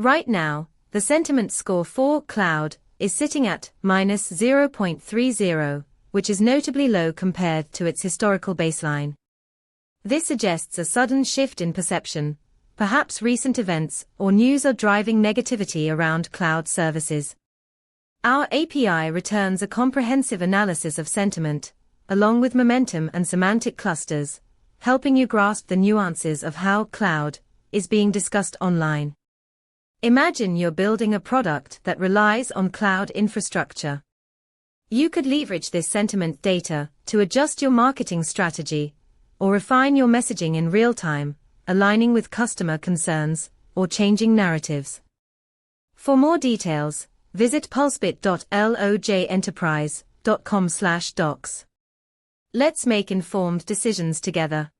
Right now, the sentiment score for cloud is sitting at -0.30, which is notably low compared to its historical baseline. This suggests a sudden shift in perception. Perhaps recent events or news are driving negativity around cloud services. Our API returns a comprehensive analysis of sentiment, along with momentum and semantic clusters, helping you grasp the nuances of how cloud is being discussed online. Imagine you're building a product that relies on cloud infrastructure. You could leverage this sentiment data to adjust your marketing strategy or refine your messaging in real time, aligning with customer concerns or changing narratives. For more details, visit pulsebit.lojenterprise.com/docs. Let's make informed decisions together.